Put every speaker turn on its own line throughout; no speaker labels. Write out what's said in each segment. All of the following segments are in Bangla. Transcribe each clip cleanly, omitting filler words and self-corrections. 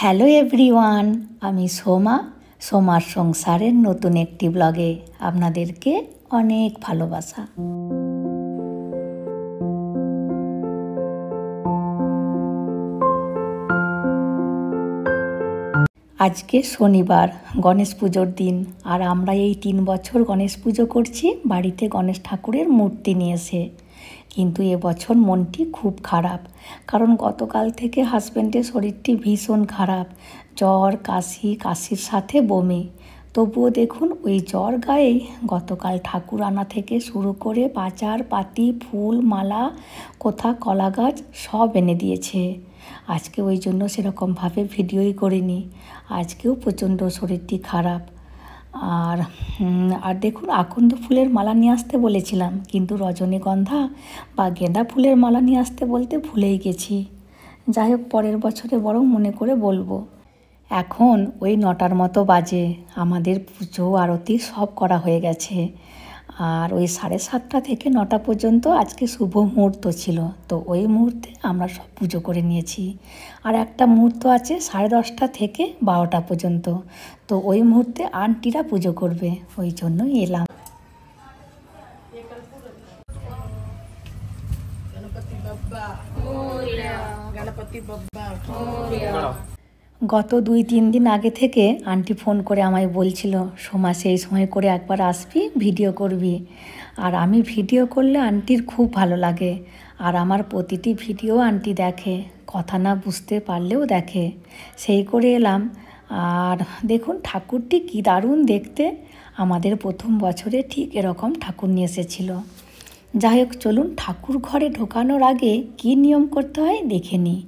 হ্যালো এভরিওয়ান, আমি সোমার সংসারের নতুন একটি ব্লগে আপনাদেরকে অনেক ভালোবাসা। আজকে শনিবার, গণেশ পুজোর দিন। আর আমরা এই 3 বছর গণেশ পুজো করছি বাড়িতে গণেশ ঠাকুরের মূর্তি নিয়ে এসে। কিন্তু এবছর মনটি খুব খারাপ, কারণ গতকাল থেকে হাজব্যান্ডের শরীরটি ভীষণ খারাপ। জ্বর, কাশির সাথে বমি। তবুও দেখুন ওই জ্বর গায়ে গতকাল ঠাকুর আনা থেকে শুরু করে বাজার পাতি, ফুল, মালা, কোথা কলা গাছ সব এনে দিয়েছে। আজকে ওই জন্য সেরকমভাবে ভিডিওই করিনি। আজকেও প্রচণ্ড শরীরটি খারাপ। আর দেখুন, আকন্দ ফুলের মালা নিয়ে আসতে বলেছিলাম, কিন্তু রজনীগন্ধা বা গেঁদা ফুলের মালা নিয়ে আসতে বলতে ভুলেই গেছি। যাই হোক, পরের বছরে বরং মনে করে বলবো। এখন ওই 9টার মতো বাজে। আমাদের পুজো আরতি সব করা হয়ে গেছে। আর ওই 7:30 থেকে 9টা পর্যন্ত আজকে শুভ মুহূর্ত ছিল, তো ওই মুহূর্তে আমরা সব পুজো করে নিয়েছি। আর একটা মুহূর্ত আছে 10:30 থেকে 12টা পর্যন্ত, তো ওই মুহূর্তে আন্টিরা পুজো করবে, ওই জন্যই এলাম। গত 2-3 দিন আগে থেকে আন্টি ফোন করে আমায় বলছিল, সোমা সেই সময় করে একবার আসবি, ভিডিও করবি। আর আমি ভিডিও করলে আন্টির খুব ভালো লাগে। আর আমার প্রতিটি ভিডিও আন্টি দেখে, কথা না বুঝতে পারলেও দেখে। সেই করে এলাম। আর দেখুন ঠাকুরটি কী দারুণ দেখতে। আমাদের প্রথম বছরে ঠিক এরকম ঠাকুর নিয়ে এসেছিল। যাই হোক, চলুন ঠাকুর ঘরে ঢোকানোর আগে কী নিয়ম করতে হয় দেখে নিই।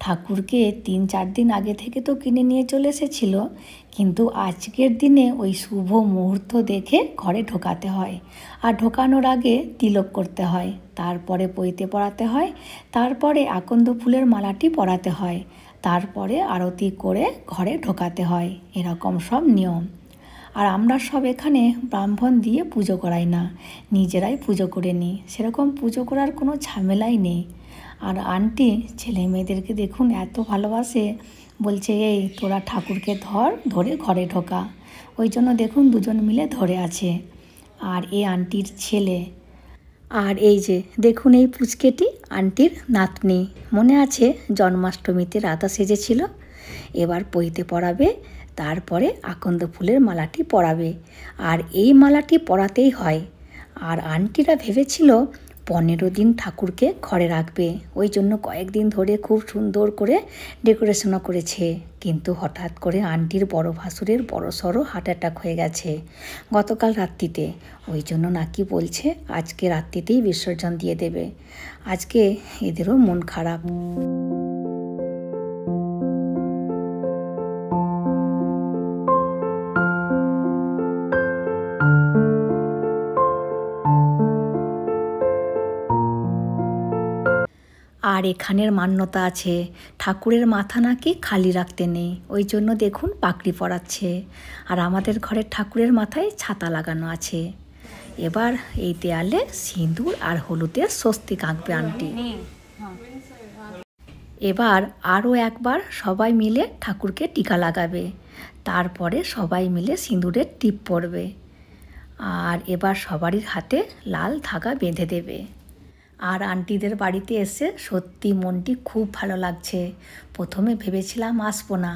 ঠাকুরকে 3-4 দিন আগে থেকে তো কিনে নিয়ে চলে এসেছিল, কিন্তু আজকের দিনে ওই শুভ মুহূর্ত দেখে ঘরে ঢোকাতে হয়। আর ঢোকানোর আগে তিলক করতে হয়, তারপরে পৈতে পরাতে হয়, তারপরে আকন্দ ফুলের মালাটি পরাতে হয়, তারপরে আরতি করে ঘরে ঢোকাতে হয়। এরকম সব নিয়ম। আর আমরা সব এখানে ব্রাহ্মণ দিয়ে পুজো করাই না, নিজেরাই পুজো করে নিই। সেরকম পুজো করার কোনো ঝামেলাই নেই। আর আন্টি ছেলে মেয়েদেরকে দেখুন এত ভালোবাসে, বলছে এই তোরা ঠাকুরকে ধরে ঘরে ঢোকা। ওই জন্য দেখুন দুজন মিলে ধরে আছে। আর এই আন্টির ছেলে। আর এই যে দেখুন এই পুচকেটি আন্টির নাতনি। মনে আছে জন্মাষ্টমীতে রাধা সেজেছিল, এবার পৈতে পরাবে, তারপরে আকন্দ ফুলের মালাটি পরাবে। আর এই মালাটি পরাতেই হয়। আর আন্টিরা ভেবেছিল 15 দিন ঠাকুরকে ঘরে রাখবে, ওই জন্য কয়েকদিন ধরে খুব সুন্দর করে ডেকোরেশনও করেছে। কিন্তু হঠাৎ করে আন্টির বড় ভাসুরের বড়সড় হার্ট অ্যাটাক হয়ে গেছে গতকাল রাত্রিতে। ওই জন্য নাকি বলছে আজকে রাত্রিতেই বিসর্জন দিয়ে দেবে। আজকে এদেরও মন খারাপ। আর এখানের মান্যতা আছে, ঠাকুরের মাথা নাকি খালি রাখতে নেই, ওই জন্য দেখুন পাগড়ি পরাচ্ছে। আর আমাদের ঘরের ঠাকুরের মাথায় ছাতা লাগানো আছে। এবার এই দেয়ালে সিঁদুর আর হলুদের স্বস্তিক আঁকবে আন্টি। এবার আরও একবার সবাই মিলে ঠাকুরকে টিকা লাগাবে, তারপরে সবাই মিলে সিঁদুরের টিপ পরবে। আর এবার সবারই হাতে লাল ধাগা বেঁধে দেবে। আর আন্টিদের বাড়িতে এসে সত্যি মনটি খুব ভালো লাগছে। প্রথমে ভেবেছিলাম আসবো না,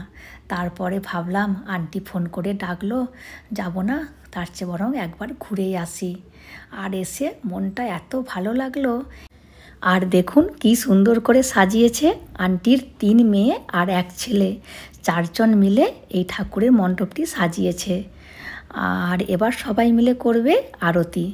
তারপরে ভাবলাম আন্টি ফোন করে ডাকলো, যাব না, তার চেয়ে বরং একবার ঘুরেই আসি। আর এসে মনটা এত ভালো লাগলো। আর দেখুন কি সুন্দর করে সাজিয়েছে আন্টির 3 মেয়ে আর 1 ছেলে, 4 জন মিলে এই ঠাকুরের মণ্ডপটি সাজিয়েছে। আর এবার সবাই মিলে করবে আরতি।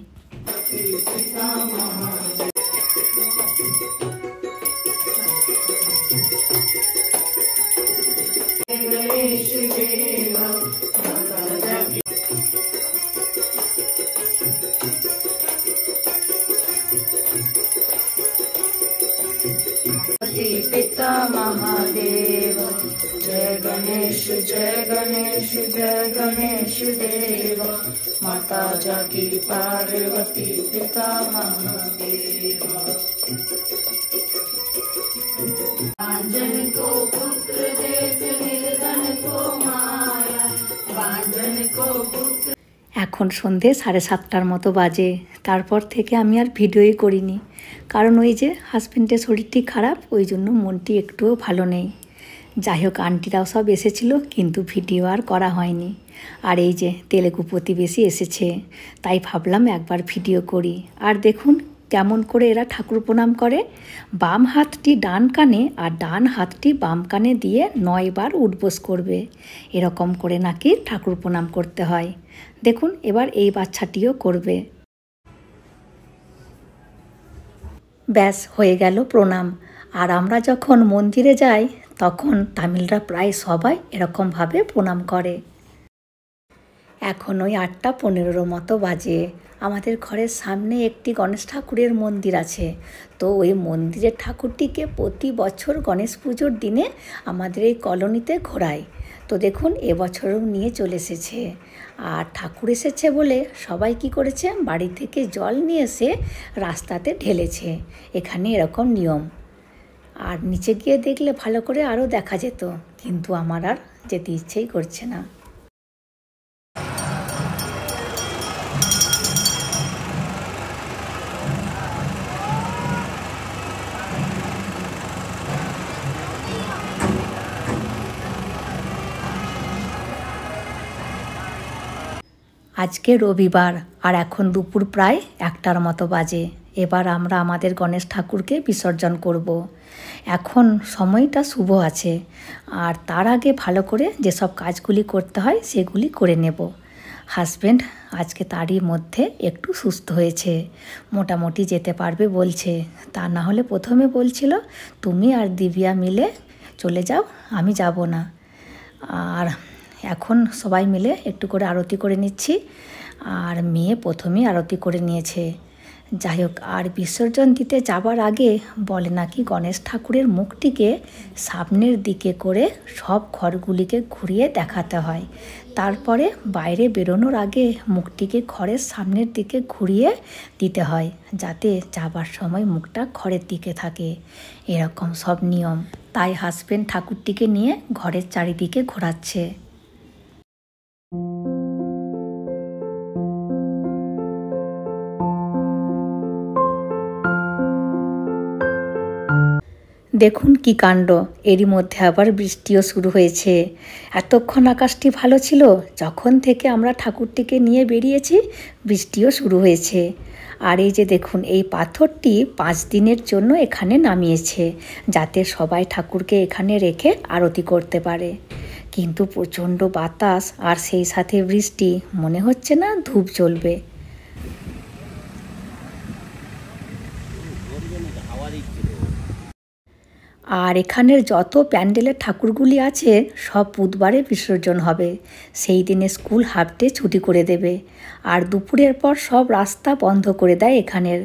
पिता महादेव जय गणेश जय गणेश जय गणेश देव माता जाकी पार्वती पिता महादेव आंजन को पुत्र देत এখন সন্ধে 7:30টার মতো বাজে। তারপর থেকে আমি আর ভিডিওই করিনি, কারণ ওই যে হাজব্যান্ডের শরীরটি খারাপ, ওই জন্য মনটি একটুও ভালো নেই। যাই হোক, আন্টিরাও সব এসেছিলো, কিন্তু ভিডিও আর করা হয়নি। আর এই যে তেলেগু প্রতিবেশী এসেছে, তাই ভাবলাম একবার ভিডিও করি। আর দেখুন কেমন করে এরা ঠাকুর প্রণাম করে। বাম হাতটি ডান কানে আর ডান হাতটি বাম কানে দিয়ে 9 বার উঠবোস করবে। এরকম করে নাকি ঠাকুর প্রণাম করতে হয়। দেখুন এবার এই বাচ্চাটিও করবে। ব্যাস হয়ে গেল প্রণাম। আর আমরা যখন মন্দিরে যাই তখন তামিলরা প্রায় সবাই এরকমভাবে প্রণাম করে। এখন ওই 8:15 মতো বাজে। আমাদের ঘরের সামনে একটি গণেশ ঠাকুরের মন্দির আছে। তো ওই মন্দিরের ঠাকুরটিকে প্রতি বছর গণেশ পুজোর দিনে আমাদের এই কলোনিতে ঘোরায়। তো দেখুন এবছরও নিয়ে চলে এসেছে। আর ঠাকুর এসেছে বলে সবাই কি করেছে, বাড়ি থেকে জল নিয়ে এসে রাস্তাতে ঢেলেছে। এখানে এরকম নিয়ম। আর নিচে গিয়ে দেখলে ভালো করে আরও দেখা যেত, কিন্তু আমার আর যেতে ইচ্ছেই করছে না। আজকে রবিবার, আর এখন দুপুর প্রায় 1টার মতো বাজে। এবার আমরা আমাদের গণেশ ঠাকুরকে বিসর্জন করব। এখন সময়টা শুভ আছে, আর তার আগে ভালো করে যেসব কাজগুলি করতে হয় সেগুলি করে নেব। হাজব্যান্ড আজকে তারই মধ্যে একটু সুস্থ হয়েছে, মোটামুটি যেতে পারবে বলছে। তা না হলে প্রথমে বলছিল তুমি আর দিব্যা মিলে চলে যাও, আমি যাব না। আর এখন সবাই মিলে একটু করে আরতি করে নিচ্ছি। আর মেয়ে প্রথমেই আরতি করে নিয়েছে। যাই হোক, আর বিসর্জন দিতে যাবার আগে বলে নাকি গণেশ ঠাকুরের মুখটিকে সামনের দিকে করে সব ঘরগুলিকে ঘুরিয়ে দেখাতে হয়। তারপরে বাইরে বেরোনোর আগে মুখটিকে ঘরের সামনের দিকে ঘুরিয়ে দিতে হয়, যাতে যাবার সময় মুখটা ঘরের দিকে থাকে। এরকম সব নিয়ম। তাই হাজব্যান্ড ঠাকুরটিকে নিয়ে ঘরের চারিদিকে ঘোরাচ্ছে। দেখুন কি কাণ্ড, এরই মধ্যে আবার বৃষ্টিও শুরু হয়েছে। এতক্ষণ আকাশটি ভালো ছিল, যখন থেকে আমরা ঠাকুরটিকে নিয়ে বেরিয়েছি বৃষ্টিও শুরু হয়েছে। আর এই যে দেখুন, এই পাথরটি 5 দিনের জন্য এখানে নামিয়েছে, যাতে সবাই ঠাকুরকে এখানে রেখে আরতি করতে পারে। কিন্তু প্রচণ্ড বাতাস আর সেই সাথে বৃষ্টি, মনে হচ্ছে না ধূপ জ্বলবে। আর এখানের যত প্যান্ডেলের ঠাকুরগুলি আছে সব বুধবারে বিসর্জন হবে। সেই দিনে স্কুল হাফ ডে ছুটি করে দেবে। আর দুপুরের পর সব রাস্তা বন্ধ করে দেয় এখানের।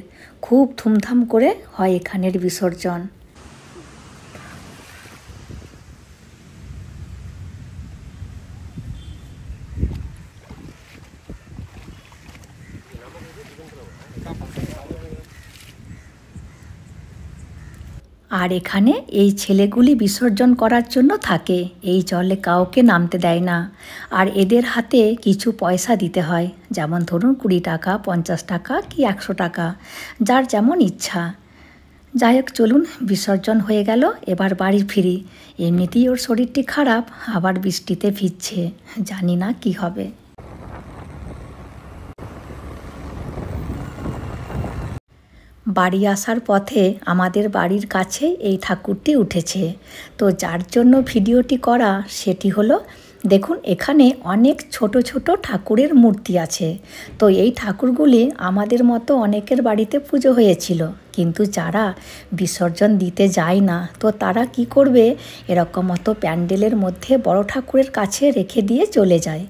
খুব ধুমধাম করে হয় এখানের বিসর্জন। আর এখানে এই ছেলেগুলি বিসর্জন করার জন্য থাকে, এই জলে কাউকে নামতে দেয় না। আর এদের হাতে কিছু পয়সা দিতে হয়, যেমন ধরুন 20 টাকা, 50 টাকা কি 100 টাকা, যার যেমন ইচ্ছা। যাই হোক, চলুন বিসর্জন হয়ে গেল, এবার বাড়ি ফিরি। এমনিতেই ওর শরীরটি খারাপ, আবার বৃষ্টিতে ভিজছে, জানি না কি হবে। বাড়ি আসার পথে আমাদের বাড়ির কাছে এই ঠাকুরটি উঠেছে। তো যার জন্য ভিডিওটি করা সেটি হলো, দেখুন এখানে অনেক ছোট ছোট ঠাকুরের মূর্তি আছে। তো এই ঠাকুরগুলি আমাদের মতো অনেকের বাড়িতে পুজো হয়েছিল, কিন্তু যারা বিসর্জন দিতে যায় না, তো তারা কি করবে, এরকম মতো প্যান্ডেলের মধ্যে বড় ঠাকুরের কাছে রেখে দিয়ে চলে যায়।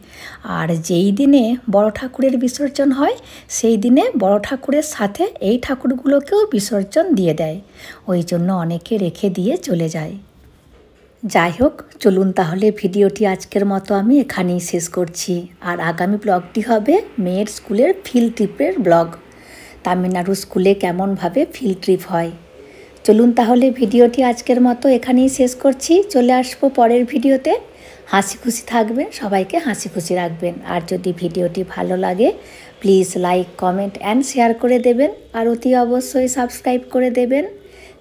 আর যেই দিনে বড় ঠাকুরের বিসর্জন হয় সেই দিনে বড় ঠাকুরের সাথে এই ঠাকুরগুলোকেও বিসর্জন দিয়ে দেয়। ওই জন্য অনেকে রেখে দিয়ে চলে যায়। যাই হোক, চলুন তাহলে ভিডিওটি আজকের মতো আমি এখানেই শেষ করছি। আর আগামী ব্লগটি হবে মেয়ের স্কুলের ফিল্ড ট্রিপের ব্লগ। তামিলনাড়ু স্কুলে কেমনভাবে ফিল্ড ট্রিপ হয়। চলুন তাহলে ভিডিওটি আজকের মতো এখানেই শেষ করছি। চলে আসবো পরের ভিডিওতে। হাসি খুশি থাকবেন, সবাইকে হাসি খুশি রাখবেন। আর যদি ভিডিওটি ভালো লাগে please like, comment and share করে দেবেন। আর অতি অবশ্যই সাবস্ক্রাইব করে দেবেন।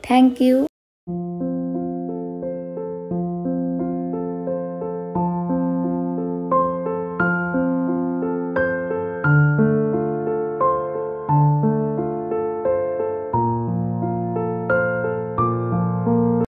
Thank you.